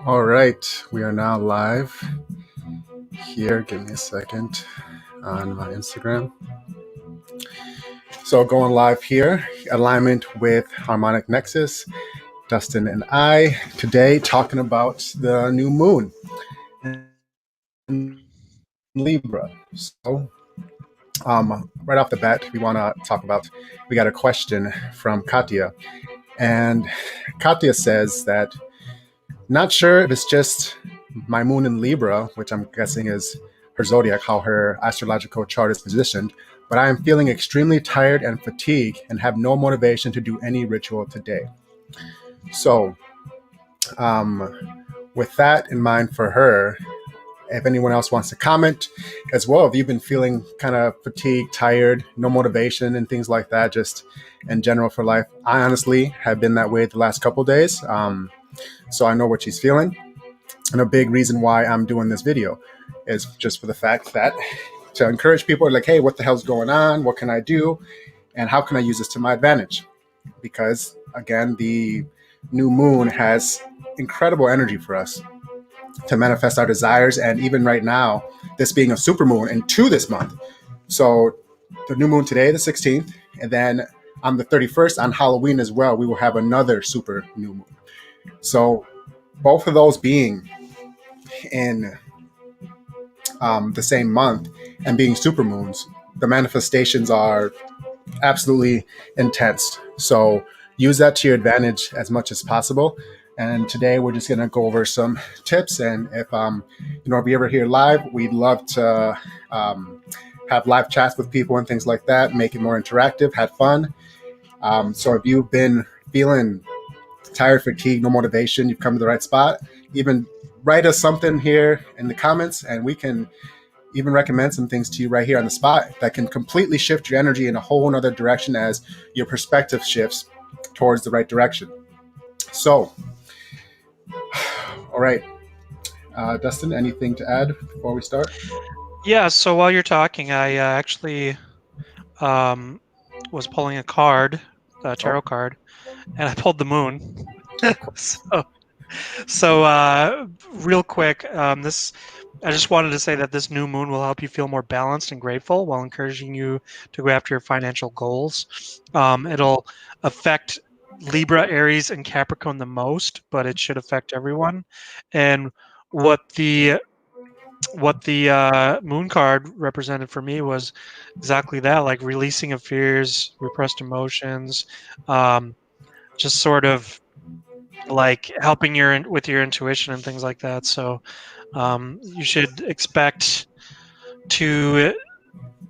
All right, we are now live here. Give me a second on my Instagram. So going live here, alignment with Harmonic Nexus. Dustin and I today talking about the new moon in Libra. So right off the bat, we want to talk about, we got a question from Katya. And Katya says that, not sure if it's just my moon in Libra, which I'm guessing is her zodiac, how her astrological chart is positioned, but I am feeling extremely tired and fatigued and have no motivation to do any ritual today. So, with that in mind for her, if anyone else wants to comment as well, if you've been feeling kind of fatigued, tired, no motivation and things like that, just in general for life, I honestly have been that way the last couple of days. So I know what she's feeling. And a big reason why I'm doing this video is just for the fact that to encourage people like, hey, what the hell's going on? What can I do? And how can I use this to my advantage? Because again, the new moon has incredible energy for us to manifest our desires. And even right now, this being a super moon into this month. So the new moon today, the 16th, and then on the 31st on Halloween as well, we will have another super new moon. So both of those being in the same month and being super moons, the manifestations are absolutely intense. So use that to your advantage as much as possible. And today we're just going to go over some tips. And if if you ever hear live, we'd love to have live chats with people and things like that, make it more interactive, have fun. So if you've been feeling tired, fatigued, no motivation, you've come to the right spot. Even write us something here in the comments and we can even recommend some things to you right here on the spot that can completely shift your energy in a whole other direction as your perspective shifts towards the right direction. So, all right. Dustin, anything to add before we start? Yeah, so while you're talking, I actually was pulling a card, a tarot card, and I pulled the moon. So real quick, I just wanted to say that this new moon will help you feel more balanced and grateful while encouraging you to go after your financial goals. It'll affect Libra, Aries, and Capricorn the most, but it should affect everyone. And what the moon card represented for me was exactly that, like releasing of fears, repressed emotions, just sort of like helping with your intuition and things like that. So you should expect to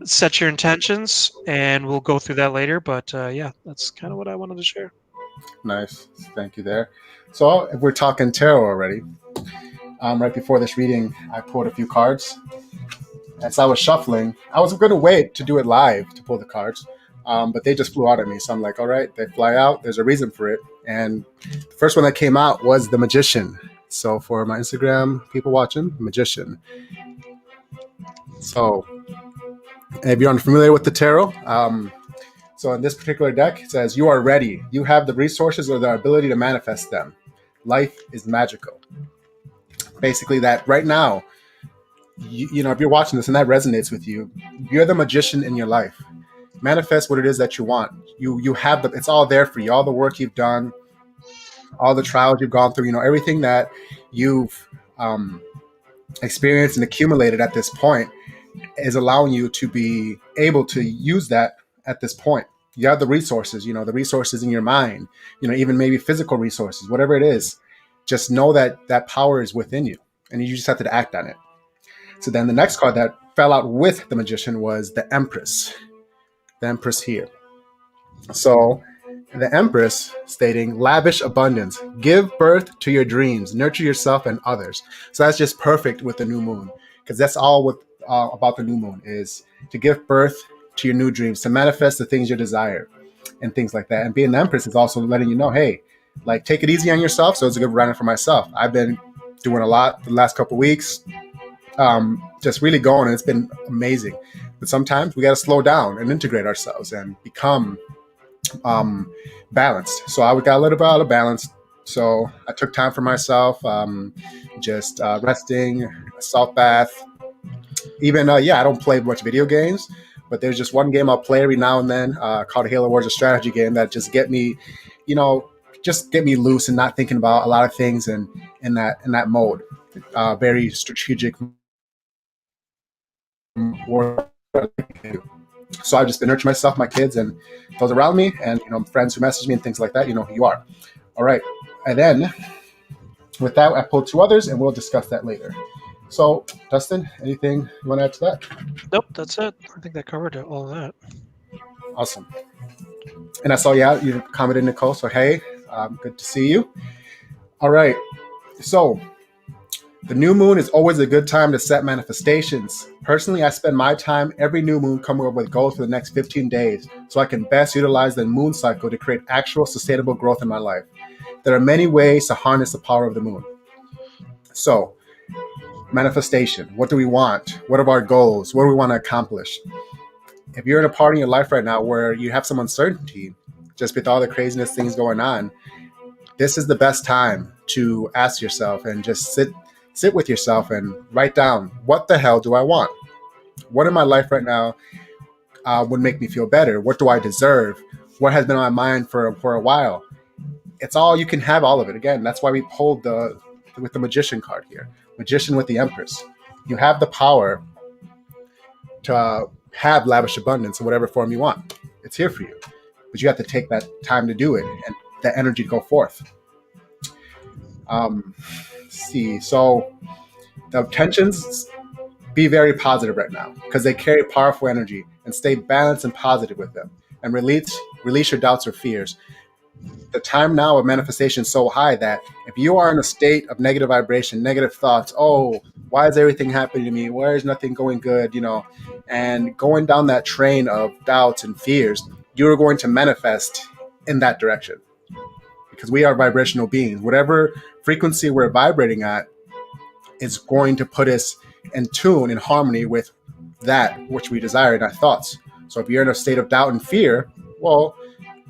set your intentions, and we'll go through that later. But yeah, that's kind of what I wanted to share. Nice. Thank you there. So if we're talking tarot already, right before this reading, I pulled a few cards. As I was shuffling, I was going to wait to do it live to pull the cards, but they just flew out at me. So I'm like, all right, they fly out. There's a reason for it. And the first one that came out was the Magician. So for my Instagram people watching, Magician. So if you're unfamiliar with the tarot, so in this particular deck, it says, you are ready. You have the resources or the ability to manifest them. Life is magical. Basically that right now, you know, if you're watching this and that resonates with you, you're the magician in your life. Manifest what it is that you want. You have it's all there for you. All the work you've done, all the trials you've gone through, you know, everything that you've experienced and accumulated at this point is allowing you to be able to use that at this point. You have the resources, you know, the resources in your mind, you know, even maybe physical resources, whatever it is. Just know that that power is within you and you just have to act on it. So then the next card that fell out with the Magician was the Empress. The Empress here. So the Empress stating, lavish abundance. Give birth to your dreams. Nurture yourself and others. So that's just perfect with the new moon. Because that's all about the new moon is to give birth to your new dreams, to manifest the things you desire and things like that. And being the Empress is also letting you know, hey, like take it easy on yourself. So it's a good reminder for myself. I've been doing a lot the last couple of weeks. Just really going, and it's been amazing. But sometimes we got to slow down and integrate ourselves and become balanced. So I got a little bit out of balance So I took time for myself, just resting, a salt bath. Even I don't play much video games, but there's just one game I'll play every now and then called Halo Wars, a strategy game that just get me, you know, just get me loose and not thinking about a lot of things and in that mode. Very strategic war. So I've just been nurturing myself, my kids, and those around me, and friends who message me and things like that. You know who you are. All right, and then with that, I pulled two others, and we'll discuss that later. So, Dustin, anything you want to add to that? Nope, that's it. I think that covered it, all of that. Awesome. And I saw you commented, Nicole. So hey, good to see you. All right. So the new moon is always a good time to set manifestations. Personally, I spend my time every new moon coming up with goals for the next 15 days so I can best utilize the moon cycle to create actual sustainable growth in my life. There are many ways to harness the power of the moon. So, manifestation. What do we want? What are our goals? What do we want to accomplish? If you're in a part in your life right now where you have some uncertainty, just with all the craziness things going on, this is the best time to ask yourself and just sit with yourself and write down, what the hell do I want? What in my life right now would make me feel better? What do I deserve? What has been on my mind for a while? It's all, you can have all of it. Again, that's why we pulled with the magician card here. Magician with the Empress. You have the power to have lavish abundance in whatever form you want. It's here for you. But you have to take that time to do it and that energy to go forth. See, so the tensions, be very positive right now because they carry powerful energy, and stay balanced and positive with them, and release your doubts or fears. The time now of manifestation is so high that if you are in a state of negative vibration, negative thoughts, oh, why is everything happening to me? Why is nothing going good? And going down that train of doubts and fears, you're going to manifest in that direction because we are vibrational beings. Whatever frequency we're vibrating at is going to put us in tune, in harmony with that which we desire in our thoughts. So if you're in a state of doubt and fear, well,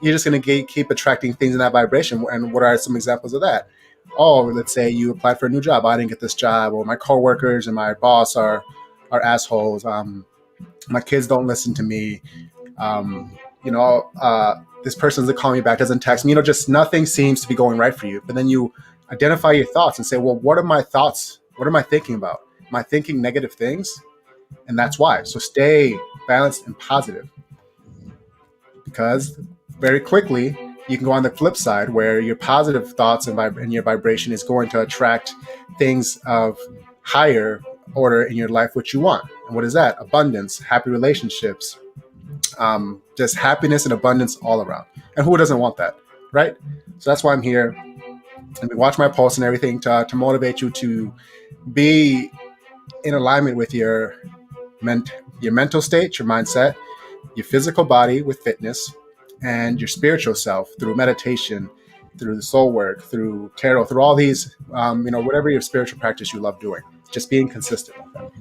you're just going to keep attracting things in that vibration. And what are some examples of that? Oh, let's say you applied for a new job. I didn't get this job, or my coworkers and my boss are assholes. My kids don't listen to me. This person doesn't call me back, doesn't text me. Just nothing seems to be going right for you. But then you identify your thoughts and say, well, what are my thoughts? What am I thinking about? Am I thinking negative things? And that's why. So stay balanced and positive, because very quickly you can go on the flip side where your positive thoughts and your vibration is going to attract things of higher order in your life, which you want. And what is that? Abundance, happy relationships, just happiness and abundance all around. And who doesn't want that, right? So that's why I'm here. And we watch my posts and everything to motivate you to be in alignment with your mental state, your mindset, your physical body with fitness, and your spiritual self through meditation, through the soul work, through tarot, through all these, whatever your spiritual practice you love doing, just being consistent with them.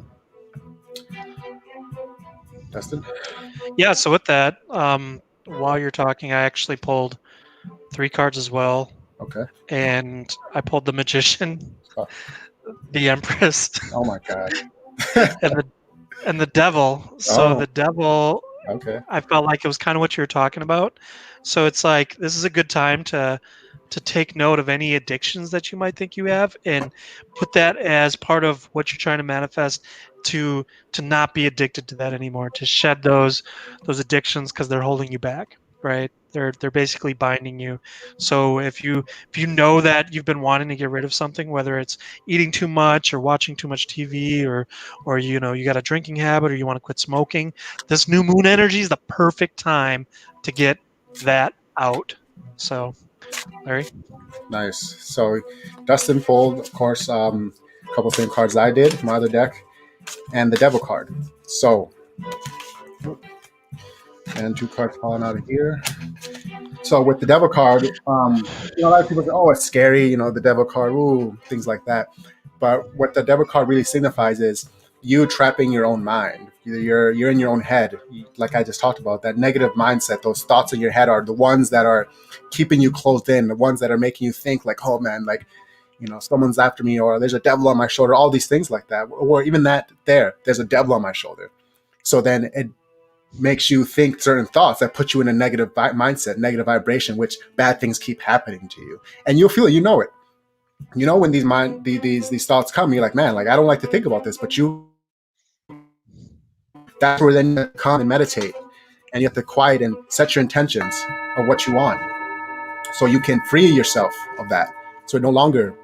Dustin? Yeah, so with that, while you're talking, I actually pulled 3 cards as well. Okay. And I pulled the Magician, Oh. the Empress. Oh my God. and the Devil. So the Devil, okay, I felt like it was kind of what you were talking about. So it's like, this is a good time to take note of any addictions that you might think you have, and put that as part of what you're trying to manifest, to not be addicted to that anymore, to shed those addictions because they're holding you back, right? They're basically binding you. So if you know that you've been wanting to get rid of something, whether it's eating too much or watching too much TV, or you got a drinking habit, or you want to quit smoking, this new moon energy is the perfect time to get that out. So, Larry? Nice. So Dustin pulled, of course, a couple same cards I did from my other deck, and the Devil card. So, and 2 cards falling out of here. So with the Devil card, a lot of people say, oh, it's scary, the Devil card, ooh, things like that. But what the Devil card really signifies is you trapping your own mind. You're in your own head. Like I just talked about, that negative mindset, those thoughts in your head are the ones that are keeping you closed in, the ones that are making you think like, oh man, like, someone's after me, or there's a devil on my shoulder, all these things like that, or even that there's a devil on my shoulder. So then it makes you think certain thoughts that put you in a negative mindset, negative vibration, which bad things keep happening to you. And you'll feel it, it. When these thoughts come, you're like, man, like I don't like to think about this, but that's where then you come and meditate, and you have to quiet and set your intentions of what you want, so you can free yourself of that, so it no longer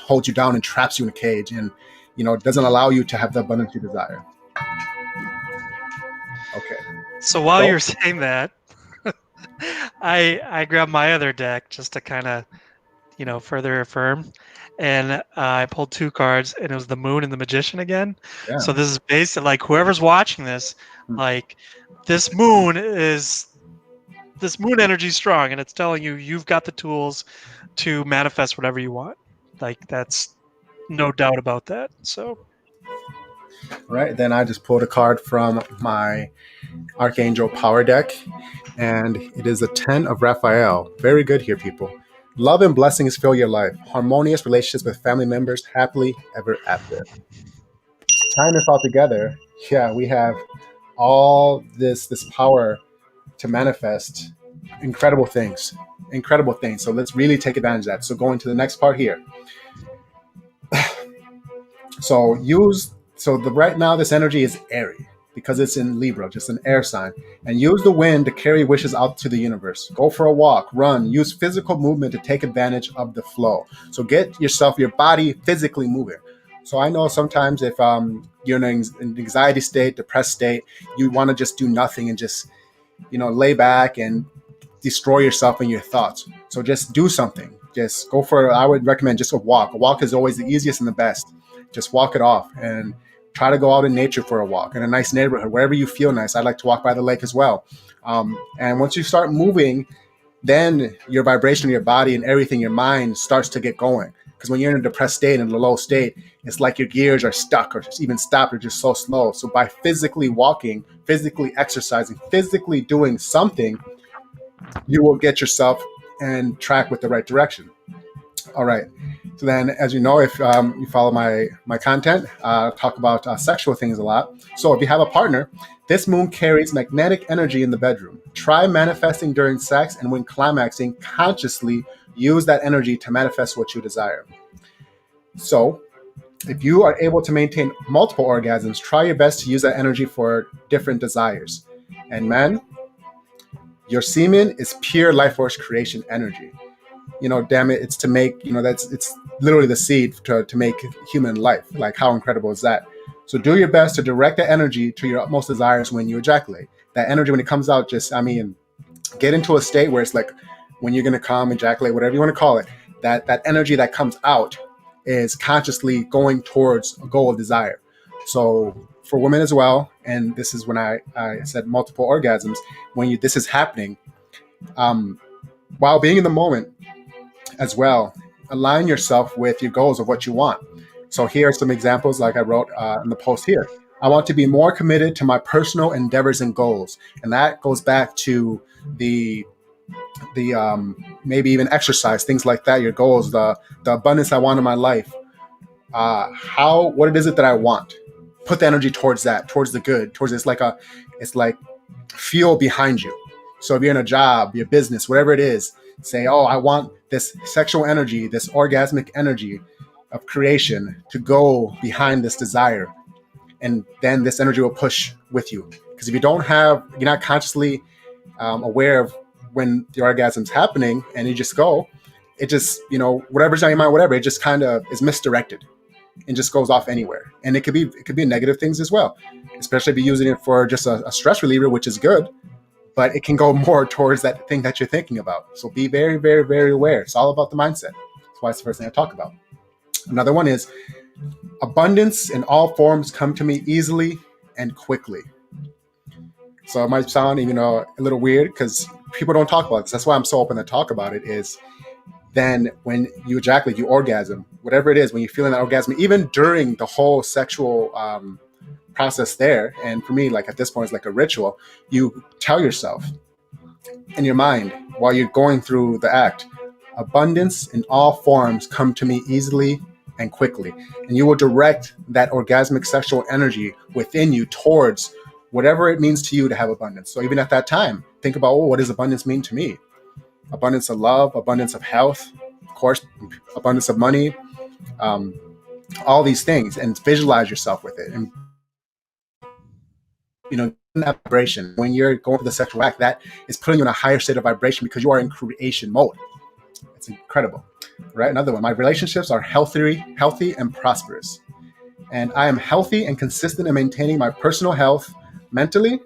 holds you down and traps you in a cage, and it doesn't allow you to have the abundance you desire. Okay. So while So you're saying that, I grabbed my other deck just to kind of further affirm, and I pulled two cards, and it was the Moon and the Magician again. yeah. So this is basically like whoever's watching this, like this moon energy is strong, and it's telling you you've got the tools to manifest whatever you want. Like that's no doubt about that. So Right. Then I just pulled a card from my Archangel Power deck, and it is a 10 of Raphael. Very good here, people. Love and blessings fill your life. Harmonious relationships with family members, happily ever after. Tying this all together, yeah, we have all this power to manifest incredible things. Incredible things. So let's really take advantage of that. So going to the next part here. Right now this energy is airy because it's in Libra, just an air sign. And use the wind to carry wishes out to the universe. Go for a walk, run, use physical movement to take advantage of the flow. So get your body physically moving. So I know sometimes if you're in an anxiety state, depressed state, you want to just do nothing and just, lay back and destroy yourself and your thoughts. So just do something. Just go I would recommend just a walk. A walk is always the easiest and the best. Just walk it off and try to go out in nature for a walk in a nice neighborhood, wherever you feel nice. I like to walk by the lake as well. And once you start moving, then your vibration of your body and everything, your mind starts to get going. Because when you're in a depressed state, in a low state, it's like your gears are stuck or even stopped or just so slow. So by physically walking, physically exercising, physically doing something, you will get yourself and track with the right direction. All right. So then, as you know, if you follow my content, talk about sexual things a lot. So if you have a partner, this moon carries magnetic energy in the bedroom. Try manifesting during sex, and when climaxing, consciously use that energy to manifest what you desire. So if you are able to maintain multiple orgasms, try your best to use that energy for different desires. And men, your semen is pure life force creation energy. Damn it, it's to make, it's literally the seed to make human life. Like, how incredible is that? So do your best to direct that energy to your utmost desires when you ejaculate. That energy, when it comes out, get into a state where it's like, when you're going to come, ejaculate, whatever you want to call it, that energy that comes out is consciously going towards a goal of desire. So for women as well, and this is when I said multiple orgasms, when this is happening, while being in the moment as well, align yourself with your goals of what you want. So here are some examples like I wrote in the post here. I want to be more committed to my personal endeavors and goals. And that goes back to the maybe even exercise, things like that, your goals, the abundance I want in my life. What it is it that I want? Put the energy towards that, towards the good, towards it's like fuel behind you. So if you're in a job, your business, whatever it is, say, oh, I want this sexual energy, this orgasmic energy of creation to go behind this desire. And then this energy will push with you. Because if you're not consciously aware of when the orgasm's happening and you just go, it just, whatever's on your mind, whatever, it just kind of is misdirected and just goes off anywhere. And it could be negative things as well, especially if you're using it for just a stress reliever, which is good, but it can go more towards that thing that you're thinking about. So be very, very, very aware. It's all about the mindset. That's why it's the first thing I talk about. Another one is abundance in all forms come to me easily and quickly. So it might sound, a little weird because people don't talk about this. That's why I'm so open to talk about it. Is then when you ejaculate, you orgasm, whatever it is, when you're feeling that orgasm, even during the whole sexual process there. And for me, like at this point, it's like a ritual. You tell yourself in your mind while you're going through the act, abundance in all forms come to me easily and quickly. And you will direct that orgasmic sexual energy within you towards whatever it means to you to have abundance. So even at that time, think about, oh, what does abundance mean to me? Abundance of love, abundance of health, of course, abundance of money, all these things, and visualize yourself with it. And that vibration, when you're going through the sexual act, that is putting you in a higher state of vibration because you are in creation mode. It's incredible, right? Another one, my relationships are healthy and prosperous. And I am healthy and consistent in maintaining my personal health mentally,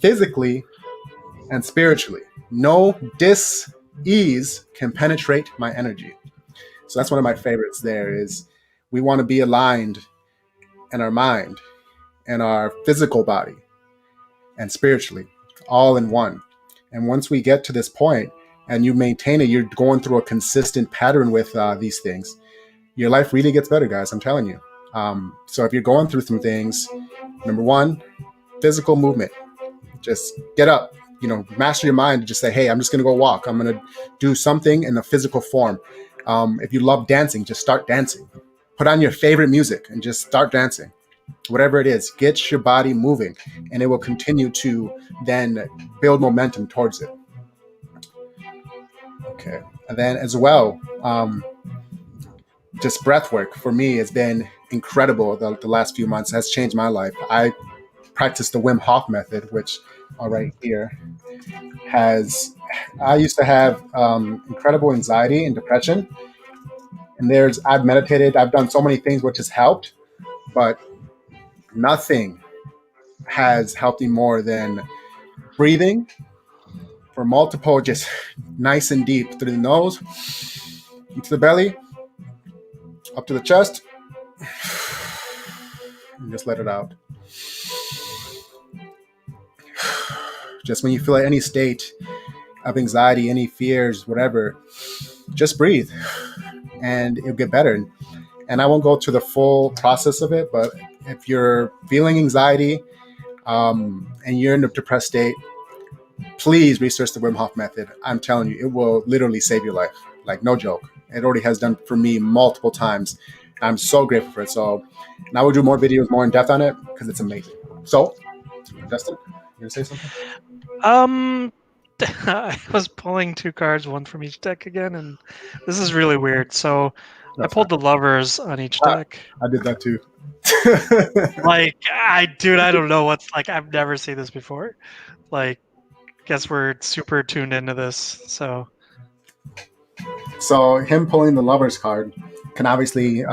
physically, and spiritually. No dis-ease can penetrate my energy. So that's one of my favorites there is we want to be aligned in our mind and our physical body and spiritually, all in one. And once we get to this point and you maintain it, you're going through a consistent pattern with these things, your life really gets better, guys. I'm telling you. So if you're going through some things, number one, physical movement. Just get up, master your mind and just say, hey, I'm just going to go walk. I'm going to do something in a physical form. If you love dancing, just start dancing. Put on your favorite music and just start dancing. Whatever it is, get your body moving and it will continue to then build momentum towards it. Okay. And then as well, just breath work for me has been incredible. The last few months has changed my life. I practice the Wim Hof method, which right here I used to have incredible anxiety and depression. And I've meditated, I've done so many things which has helped, but nothing has helped me more than breathing for multiple, just nice and deep through the nose, into the belly, up to the chest, and just let it out. Just when you feel any state of anxiety, any fears, whatever, just breathe and it'll get better. And I won't go to the full process of it, but if you're feeling anxiety and you're in a depressed state, please research the Wim Hof method. I'm telling you, it will literally save your life. Like, no joke. It already has done for me multiple times. I'm so grateful for it. So now we'll do more videos, more in depth on it because it's amazing. So, Justin, you gonna say something? I was pulling 2 cards, one from each deck again, and this is really weird. So I pulled the lovers on each deck. I did that too. Like, I don't know what's like. I've never seen this before. Like, guess we're super tuned into this. So him pulling the lovers card can obviously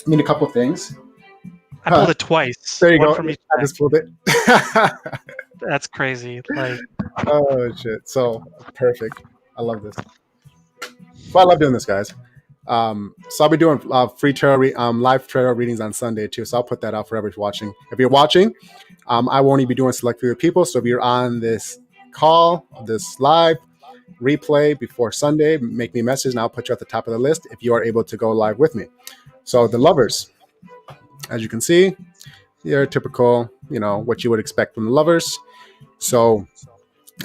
mean a couple of things. I pulled it twice. There you one go. From each I just pulled it. That's crazy. Like, oh shit! So perfect. I love this. Well, I love doing this, guys. So I'll be doing free tarot, live tarot readings on Sunday too. So I'll put that out for everyone watching. If you're watching, I won't even be doing select few people. So if you're on this call, this live replay before Sunday, make me a message and I'll put you at the top of the list if you are able to go live with me. So the lovers, as you can see, they're typical, what you would expect from the lovers. So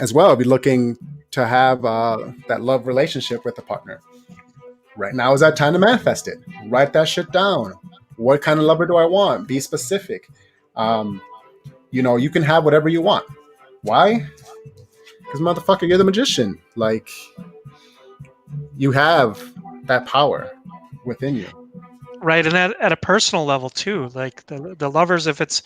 as well, I'll be looking to have that love relationship with a partner. Right now is that time to manifest it. Write that shit down. What kind of lover do I want? Be specific. You can have whatever you want. Why? Because motherfucker, you're the magician. Like, you have that power within you. Right, and at a personal level too. Like the lovers, if it's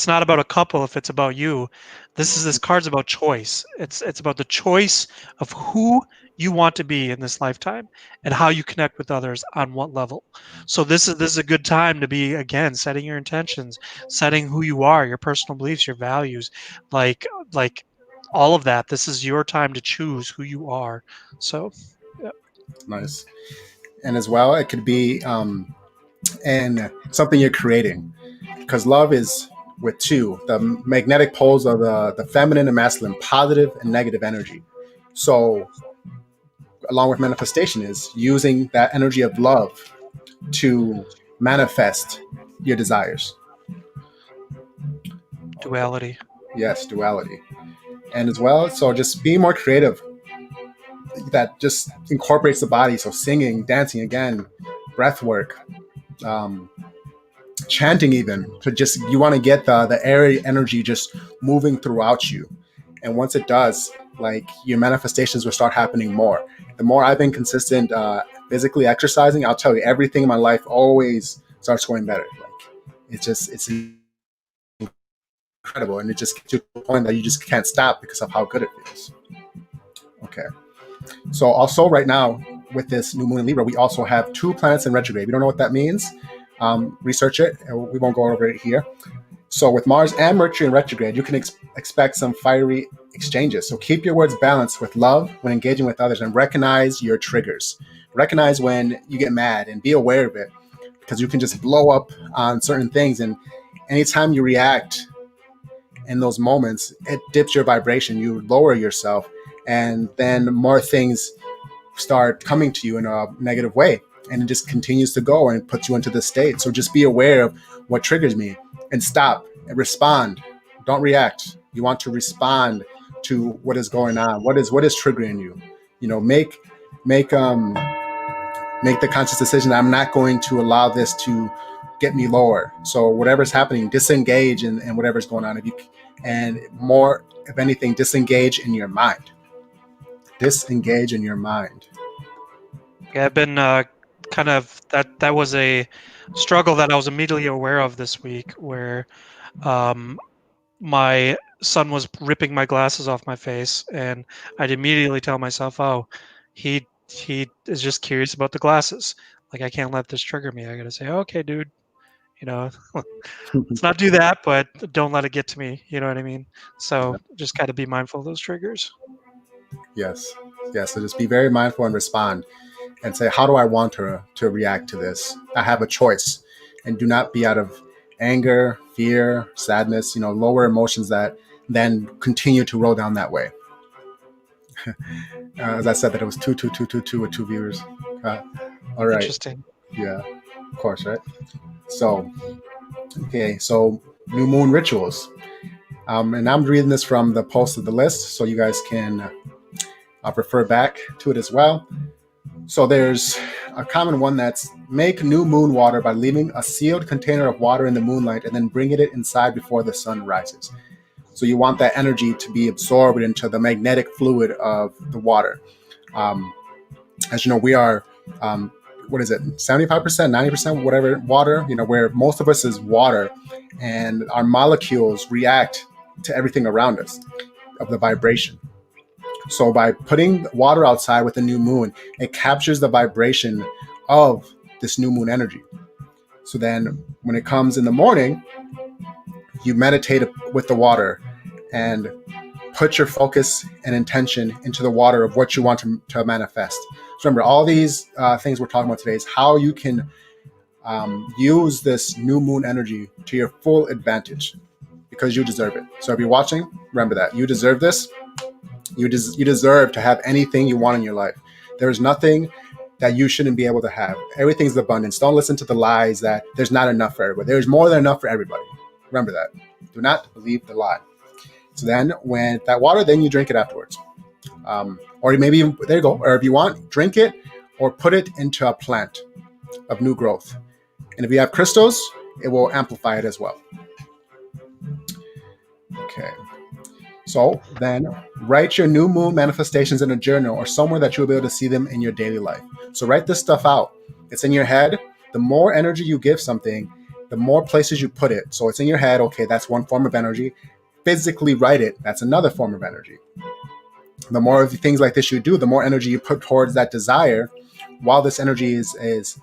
not about a couple, if it's about you, this card's about choice. It's about the choice of who you want to be in this lifetime and how you connect with others on what level. So this is a good time to be, again, setting your intentions, setting who you are, your personal beliefs, your values, like all of that. This is your time to choose who you are. So yeah. Nice. And as well, it could be and something you're creating, because love is with two, the magnetic poles of the feminine and masculine, positive and negative energy. So along with manifestation, is using that energy of love to manifest your desires. Duality. Yes, duality. And as well, so just being more creative, that just incorporates the body. So singing, dancing, again, breath work, um, chanting, even to just, you want to get the airy energy just moving throughout you. And once it does, like, your manifestations will start happening more. The more I've been consistent physically exercising, I'll tell you, everything in my life always starts going better. Like, it's incredible, and it just gets to the point that you just can't stop because of how good it feels. Okay. So also right now with this new moon in Libra, we also have 2 planets in retrograde. We don't know what that means. Research it. We won't go over it here. So with Mars and Mercury in retrograde, you can expect some fiery exchanges. So keep your words balanced with love when engaging with others, and recognize your triggers. Recognize when you get mad and be aware of it, because you can just blow up on certain things. And anytime you react in those moments, it dips your vibration. You lower yourself, and then more things start coming to you in a negative way, and it just continues to go and puts you into this state. So just be aware of what triggers me, and stop and respond. Don't react. You want to respond to what is going on, what is triggering you. Make the conscious decision that I'm not going to allow this to get me lower. So whatever's happening, disengage in whatever's going on. And more, if anything, disengage in your mind. Disengage in your mind. Yeah, I've been kind of that was a struggle that I was immediately aware of this week, where my son was ripping my glasses off my face, and I'd immediately tell myself, "Oh, he is just curious about the glasses. Like, I can't let this trigger me. I gotta say, okay, dude, let's not do that, but don't let it get to me. You know what I mean? So just gotta be mindful of those triggers." Yes. So just be very mindful and respond, and say, how do I want to react to this? I have a choice. And do not be out of anger, fear, sadness, lower emotions that then continue to roll down that way. As I said, that it was 2 with 2 viewers. All right. Interesting. Yeah, of course, right? So, okay, so new moon rituals. And I'm reading this from the post of the list, so you guys can refer back to it as well. So there's a common one that's make new moon water by leaving a sealed container of water in the moonlight and then bringing it inside before the sun rises. So you want that energy to be absorbed into the magnetic fluid of the water. As you know, we are, 75%, 90%, whatever, water, where most of us is water, and our molecules react to everything around us of the vibration. So by putting water outside with the new moon, it captures the vibration of this new moon energy. So then when it comes in the morning, you meditate with the water and put your focus and intention into the water of what you want to manifest. So remember, all these things we're talking about today is how you can use this new moon energy to your full advantage, because you deserve it. So if you're watching, remember that. You deserve this. You deserve to have anything you want in your life. There's nothing that you shouldn't be able to have. Everything's abundance. Don't listen to the lies that there's not enough for everybody. There's more than enough for everybody. Remember that. Do not believe the lie. So then when that water, then you drink it afterwards. Or maybe, there you go. Or if you want, drink it or put it into a plant of new growth. And if you have crystals, it will amplify it as well. Okay. So then write your new moon manifestations in a journal or somewhere that you'll be able to see them in your daily life. So write this stuff out. It's in your head. The more energy you give something, the more places you put it. So it's in your head. Okay, that's one form of energy. Physically write it. That's another form of energy. The more of the things like this you do, the more energy you put towards that desire. While this energy is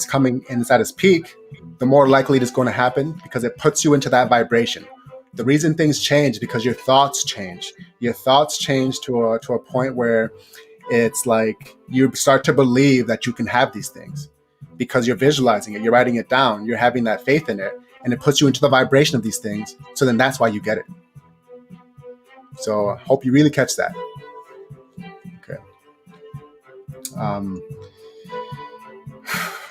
coming and it's at its peak, the more likely it is going to happen, because it puts you into that vibration. The reason things change is because your thoughts change. Your thoughts change to a point where it's like you start to believe that you can have these things because you're visualizing it, you're writing it down, you're having that faith in it, and it puts you into the vibration of these things. So then that's why you get it. So I hope you really catch that. Okay.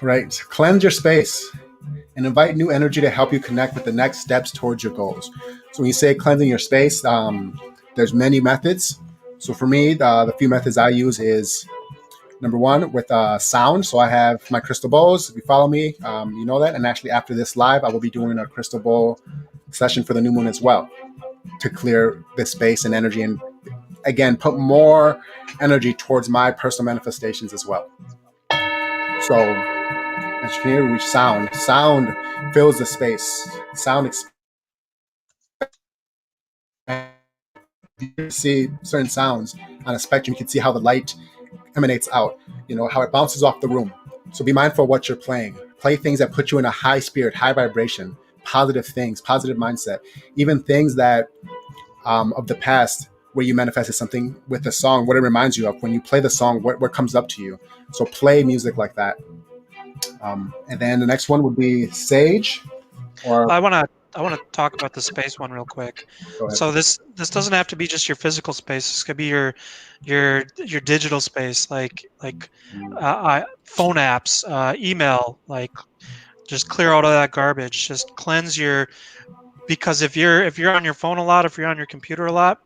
Right. Cleanse your space and invite new energy to help you connect with the next steps towards your goals. So when you say cleansing your space, there's many methods. So for me, the few methods I use is number one with sound. So I have my crystal bowls. If you follow me, you know that. And actually, after this live, I will be doing a crystal bowl session for the new moon as well to clear the space and energy, and again, put more energy towards my personal manifestations as well. So as you can hear, sound fills the space. Sound you can see certain sounds on a spectrum. You can see how the light emanates out, how it bounces off the room. So be mindful of what you're playing. Play things that put you in a high spirit, high vibration, positive things, positive mindset, even things that of the past where you manifested something with the song, what it reminds you of. When you play the song, what comes up to you. So play music like that. And then the next one would be sage. Or I want to talk about the space one real quick. go ahead. So this doesn't have to be just your physical space. This could be your digital space, like phone apps, email. Like, just clear out all that garbage. Just cleanse your, because if you're on your phone a lot, if you're on your computer a lot,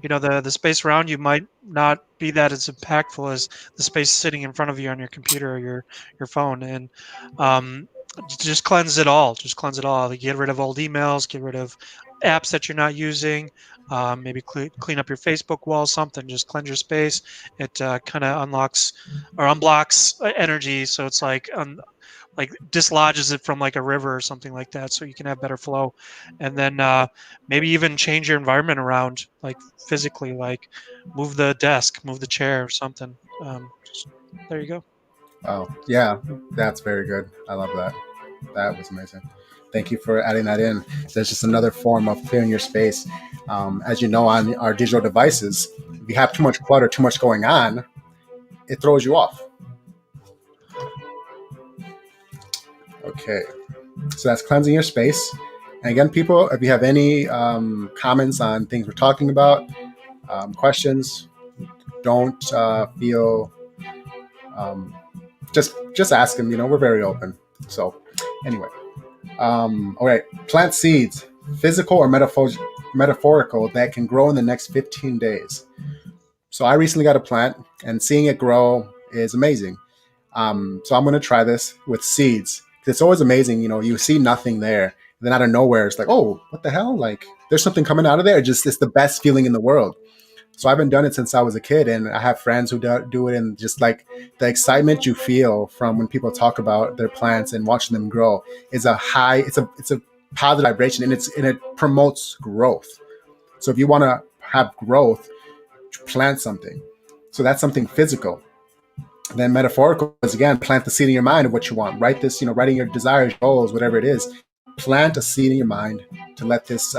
the space around you might not be that as impactful as the space sitting in front of you on your computer or your phone. And just cleanse it all. Just cleanse it all. Like, get rid of old emails, get rid of apps that you're not using. Maybe clean up your Facebook wall, something. Just cleanse your space. It kind of unlocks or unblocks energy, so it's like dislodges it from like a river or something like that, so you can have better flow. And then maybe even change your environment around, like physically, like move the desk, move the chair or something. There you go. Oh, yeah, that's very good. I love that. That was amazing. Thank you for adding that in. There's just another form of clearing your space. As you know, on our digital devices, if you have too much clutter, too much going on, it throws you off. Okay, so that's cleansing your space. And again, people, if you have any comments on things we're talking about, questions, don't feel just ask them. We're very open. So anyway, all right, plant seeds, physical or metaphorical, that can grow in the next 15 days. So I recently got a plant, and seeing it grow is amazing. So I'm going to try this with seeds. It's always amazing, you see nothing there. And then out of nowhere, it's like, oh, what the hell? Like, there's something coming out of there. It's the best feeling in the world. So I haven't done it since I was a kid, and I have friends who do it, and just like the excitement you feel from when people talk about their plants and watching them grow is a high. It's a positive vibration, and it promotes growth. So if you want to have growth, plant something. So that's something physical. Then metaphorical is, again, plant the seed in your mind of what you want. Write this, writing your desires, goals, whatever it is. Plant a seed in your mind to let this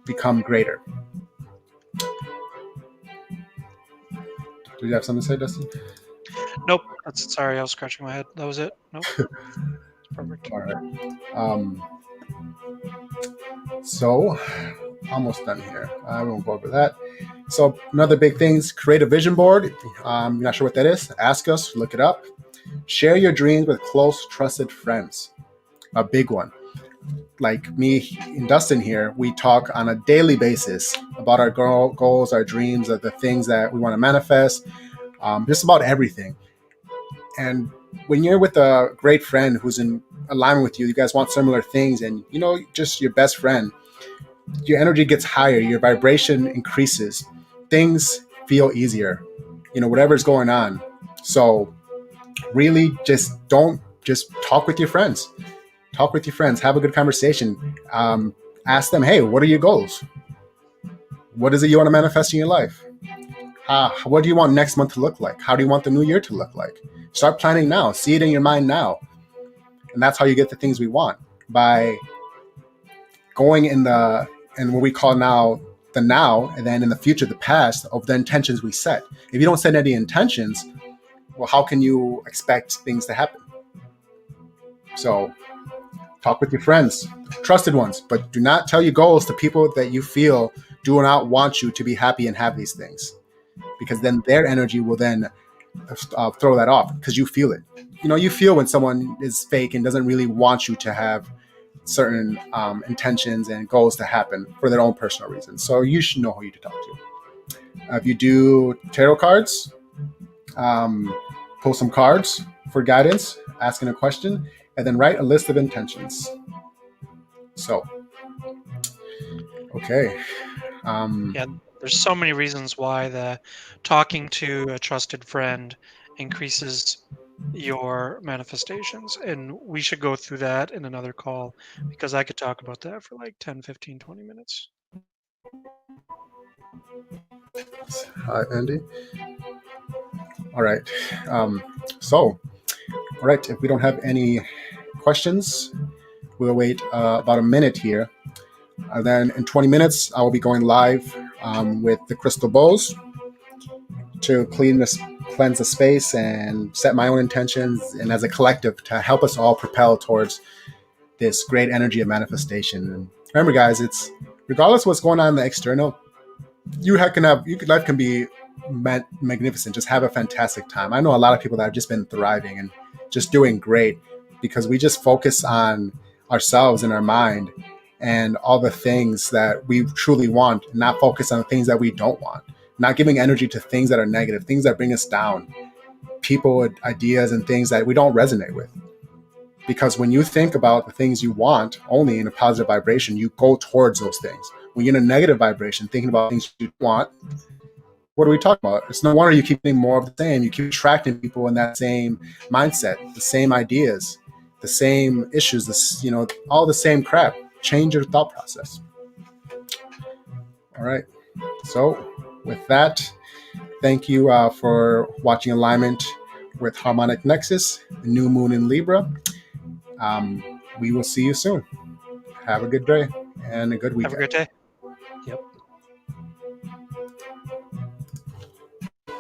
become greater. Do you have something to say, Dustin? Nope. Sorry, I was scratching my head. That was it. Nope. Perfect. All right. So almost done here. I won't go over that. So another big thing is create a vision board. You're not sure what that is? Ask us, look it up. Share your dreams with close, trusted friends. A big one. Like me and Dustin here, we talk on a daily basis about our goals, our dreams, the things that we want to manifest, just about everything. And when you're with a great friend who's in alignment with you, you guys want similar things, and just your best friend, your energy gets higher, your vibration increases, things feel easier, whatever's going on. So really just talk with your friends. Talk with your friends, have a good conversation. Ask them, hey, what are your goals? What is it you want to manifest in your life? What do you want next month to look like? How do you want the new year to look like? Start planning now. See it in your mind now. And that's how you get the things we want, by going in what we call now the now, and then in the future, the past of the intentions we set. If you don't set any intentions, well, how can you expect things to happen? So talk with your friends, trusted ones, but do not tell your goals to people that you feel do not want you to be happy and have these things, because then their energy will then throw that off because you feel it. You feel when someone is fake and doesn't really want you to have certain intentions and goals to happen for their own personal reasons. So you should know who you to talk to. If you do tarot cards, pull some cards for guidance, asking a question, and then write a list of intentions. So, okay. Yeah, there's so many reasons why the talking to a trusted friend increases your manifestations, and we should go through that in another call because I could talk about that for like 10, 15, 20 minutes. Hi, Andy. All right. All right. If we don't have any questions, we'll wait about a minute here. And then in 20 minutes, I will be going live with the crystal bowls to cleanse the space and set my own intentions, and as a collective to help us all propel towards this great energy of manifestation. And remember, guys, it's regardless of what's going on in the external, life can be magnificent. Just have a fantastic time. I know a lot of people that have just been thriving and just doing great because we just focus on ourselves and our mind and all the things that we truly want, not focus on the things that we don't want, not giving energy to things that are negative, things that bring us down, people, ideas, and things that we don't resonate with. Because when you think about the things you want only in a positive vibration, you go towards those things. When you're in a negative vibration, thinking about things you want, what are we talking about? It's no wonder you keep getting more of the same. You keep attracting people in that same mindset, the same ideas, the same issues, all the same crap. Change your thought process. All right. So with that, thank you for watching Alignment with Harmonic Nexus, the new moon in Libra. We will see you soon. Have a good day and a good weekend. Have a great day. Yep.